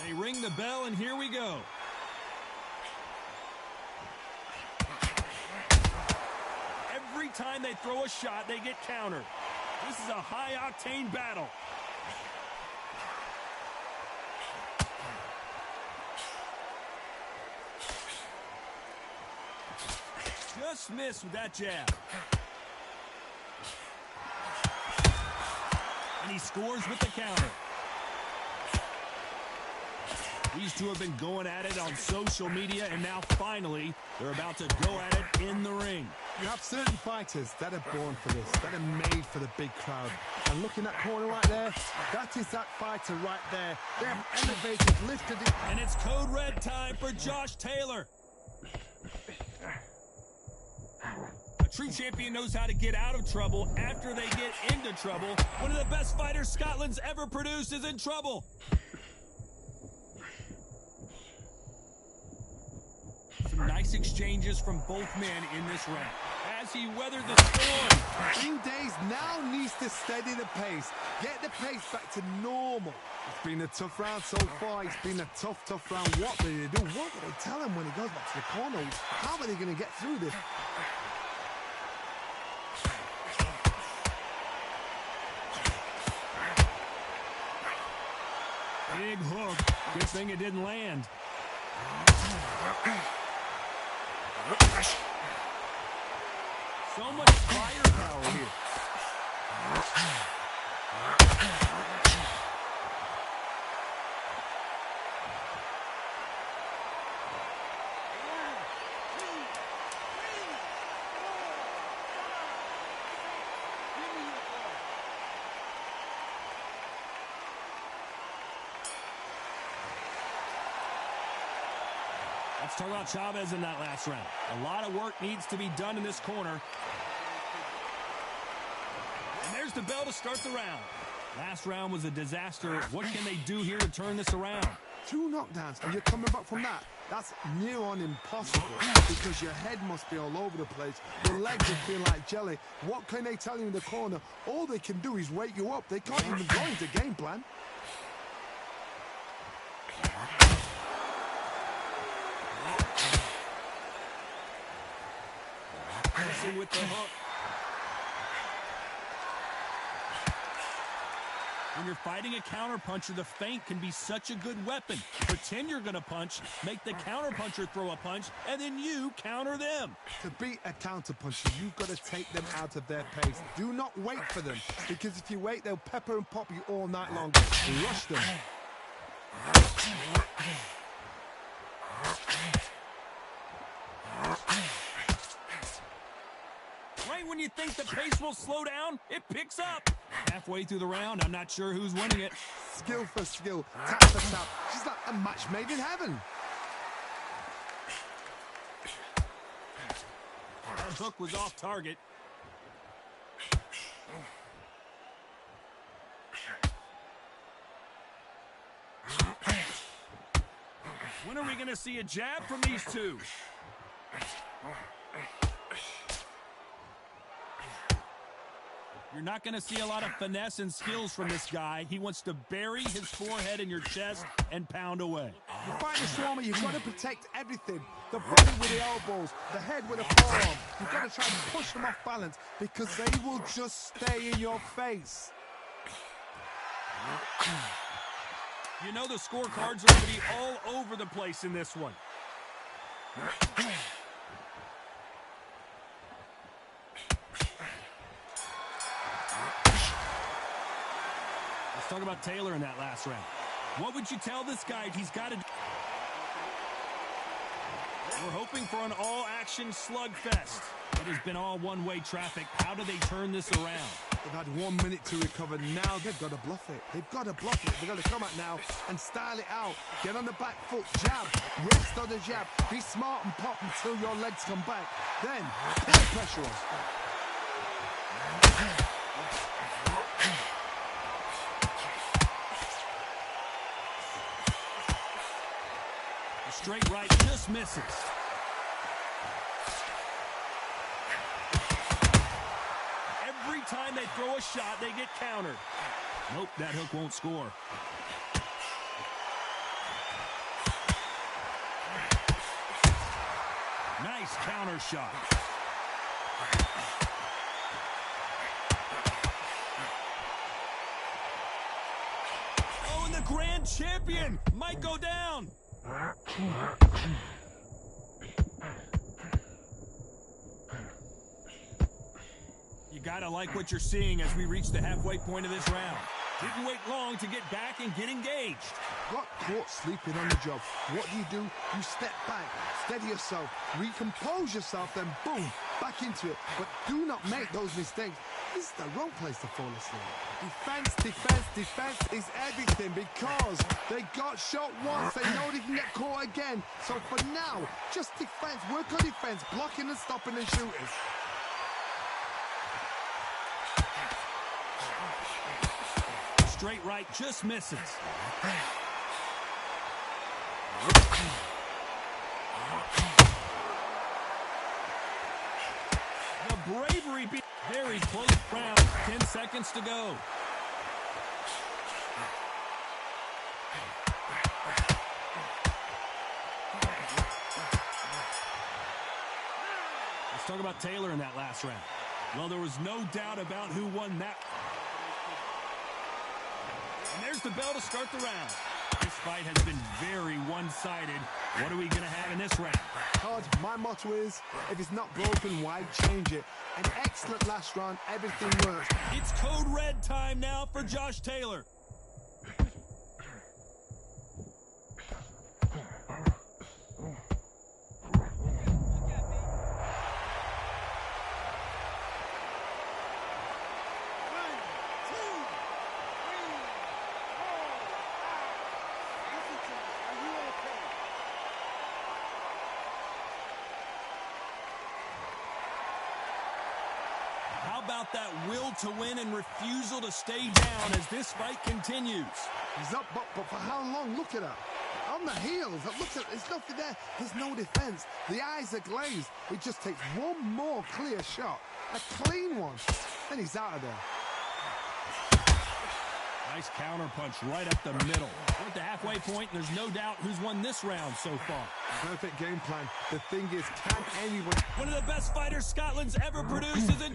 They ring the bell, and here we go. Every time they throw a shot, they get countered. This is a high-octane battle. Just missed with that jab. And he scores with the counter. These two have been going at it on social media, and now finally they're about to go at it in the ring. You have certain fighters that are born for this, that are made for the big crowd. And looking at that corner right there, that is that fighter right there. They have elevated, lifted it. And it's code red time for Josh Taylor. A true champion knows how to get out of trouble after they get into trouble. One of the best fighters Scotland's ever produced is in trouble. Some nice exchanges from both men in this round as he weathered the storm. King Days now needs to steady the pace, get the pace back to normal. It's been a tough round so far. It's been a tough round. What do they do? What do they tell him when he goes back to the corner? How are they going to get through this? Big hook. Good thing it didn't land. So much firepower here. Let's talk about Chavez in that last round. A lot of work needs to be done in this corner. And there's the bell to start the round. Last round was a disaster. What can they do here to turn this around? 2 knockdowns, and you're coming back from that. That's near on impossible because your head must be all over the place. Your legs will feel like jelly. What can they tell you in the corner? All they can do is wake you up. They can't even go into game plan. With the hook. When you're fighting a counterpuncher, the feint can be such a good weapon. Pretend you're going to punch, make the counterpuncher throw a punch, and then you counter them. To beat a counterpuncher, you've got to take them out of their pace. Do not wait for them, because if you wait, they'll pepper and pop you all night long. Rush them. When you think the pace will slow down, it picks up. Halfway through the round, I'm not sure who's winning it. Skill for skill, tap for tap. She's like a match made in heaven. That hook was off target. When are we going to see a jab from these two? You're not going to see a lot of finesse and skills from this guy. He wants to bury his forehead in your chest and pound away. You fight the Stormer, you've got to protect everything. The body with the elbows, the head with the forearm. You've got to try and push them off balance because they will just stay in your face. You know the scorecards are going to be all over the place in this one. Let's talk about Taylor in that last round. What would you tell this guy he's got to do? We're hoping for an all-action slugfest. It has been all one-way traffic. How do they turn this around? They've had 1 minute to recover. Now they've got to bluff it. They've got to bluff it. They've got to come out now and style it out. Get on the back foot, jab, rest on the jab. Be smart and pop until your legs come back. Then put the pressure on. A straight right just misses. Every time they throw a shot, they get countered. Nope, that hook won't score. counter shot. Oh, and the grand champion might go down. You gotta like what you're seeing as we reach the halfway point of this round. Didn't wait long to get back and get engaged. Got caught sleeping on the job. What do? You step back, steady yourself, recompose yourself, then boom, back into it. But do not make those mistakes. This is the wrong place to fall asleep. Defense, defense, defense is everything because they got shot once. They know they can get caught again. So for now, just defense, work on defense, blocking and stopping and shooting. Straight right just misses. The bravery be very close round. 10 seconds to go. Let's talk about Taylor in that last round. Well, there was no doubt about who won that. And there's the bell to start the round. This fight has been very one-sided. What are we going to have in this round? Todd, my motto is, if it's not broken, why change it? An excellent last round, everything works. It's code red time now for Josh Taylor. How about that will to win and refusal to stay down as this fight continues? He's up, but for how long? Look at that. On the heels, look at, there's nothing there. There's no defense. The eyes are glazed. It just takes one more clear shot, a clean one, and he's out of there. Nice counter punch right up the middle. We're at the halfway point, and there's no doubt who's won this round so far. Perfect game plan. The thing is, can anyone... One of the best fighters Scotland's ever produced is in...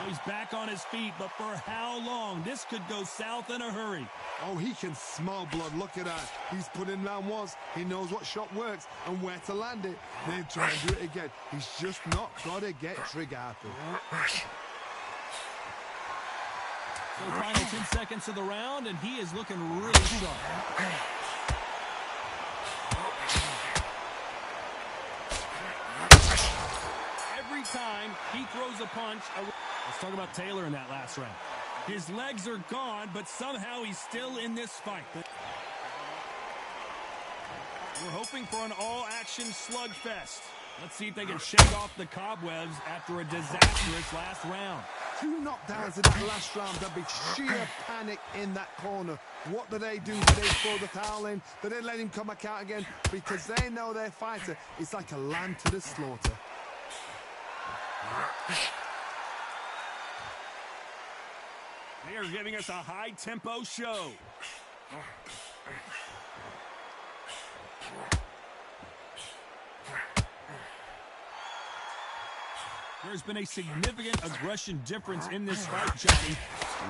He's back on his feet, but for how long? This could go south in a hurry. Oh, he can smell blood. Look at that. He's put in round once. He knows what shot works and where to land it. Then try and do it again. He's just not got to get trigger happy. So final 10 seconds of the round, and he is looking really sharp. Every time he throws a punch... Let's talk about Taylor in that last round. His legs are gone, but somehow he's still in this fight. We're hoping for an all-action slugfest. Let's see if they can shake off the cobwebs after a disastrous last round. 2 knockdowns in that last round. There'll be sheer panic in that corner. What do? Do they throw the towel in? Do they let him come back out again? Because they know their fighter is like a lamb to the slaughter. They are giving us a high-tempo show. There's been a significant aggression difference in this fight, Johnny.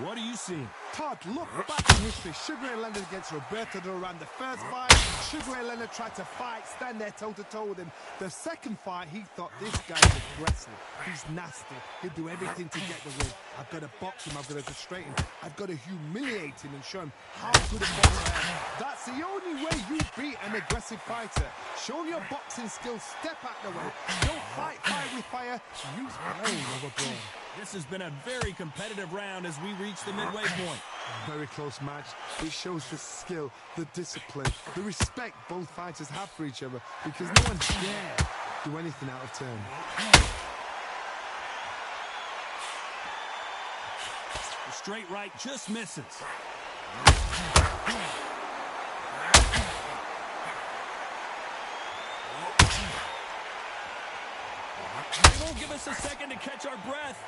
What are you seeing? Todd, look back in history. Sugar Ray Leonard against Roberto Duran. The first fight, Sugar Ray Leonard tried to fight, stand there toe-to-toe with him. The second fight, he thought, this guy's aggressive. He's nasty. He'll do everything to get the win. I've got to box him. I've got to frustrate him. I've got to humiliate him and show him how good a boxer I am. That's the only way you beat an aggressive fighter. Show your boxing skills. Step out the way. Don't fight fire with fire. Use brain over brawn. This has been a very competitive round as we reach the midway point. Very close match. It shows the skill, the discipline, the respect both fighters have for each other because no one dare do anything out of turn. The straight right just misses. us a second to catch our breath.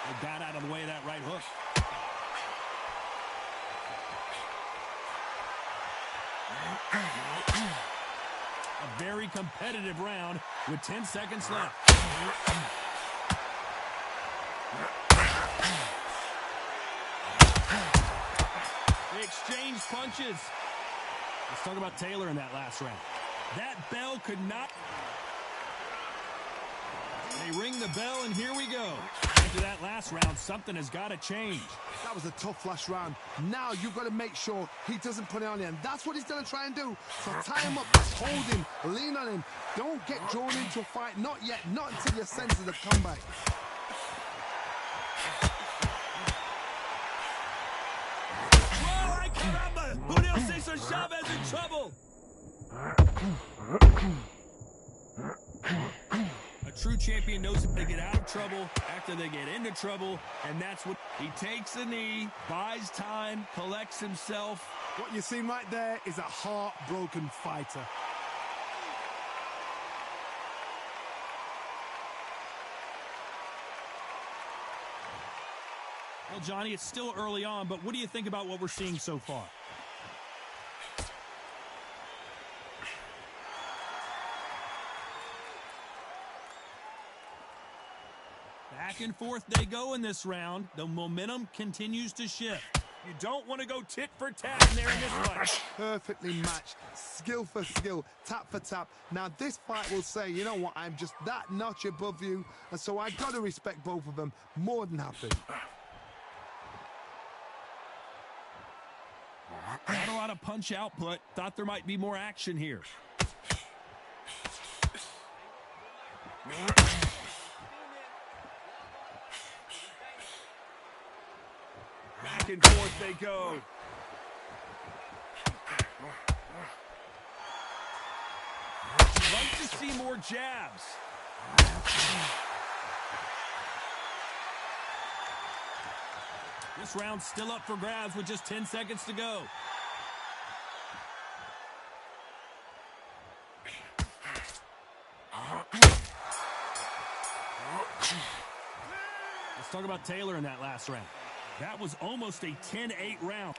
They got out of the way of that right hook. A very competitive round with 10 seconds left. They exchange punches. Let's talk about Taylor in that last round. That bell could not... They ring the bell, and here we go. After that last round, something has got to change. That was a tough last round. Now you've got to make sure he doesn't put it on you, and that's what he's going to try and do. So tie him up, hold him, lean on him. Don't get drawn into a fight. Not yet, not until your senses have come back. Whoa, ay caramba! Julio Cesar Chavez in trouble! A true champion knows if they get out of trouble after they get into trouble, and that's what he takes a knee, buys time, collects himself. What you see right there is a heartbroken fighter. Well, Johnny, it's still early on, but what do you think about what we're seeing so far? Back and forth they go in this round. The momentum continues to shift. You don't want to go tit for tat in there in this fight. Perfectly matched, skill for skill, tap for tap. Now this fight will say, you know what, I'm just that notch above you, and so I got to respect both of them. More than happy. Not a lot of punch output. Thought there might be more action here. Back and forth they go. I'd like to see more jabs. This round's still up for grabs with just 10 seconds to go. Let's talk about Taylor in that last round. That was almost a 10-8 round.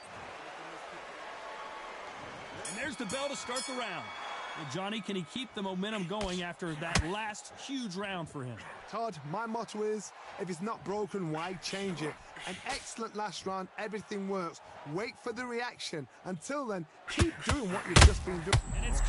And there's the bell to start the round. Well, Johnny, can he keep the momentum going after that last huge round for him? Todd, my motto is, if it's not broken, why change it? An excellent last round, everything works. Wait for the reaction. Until then, keep doing what you've just been doing. And it's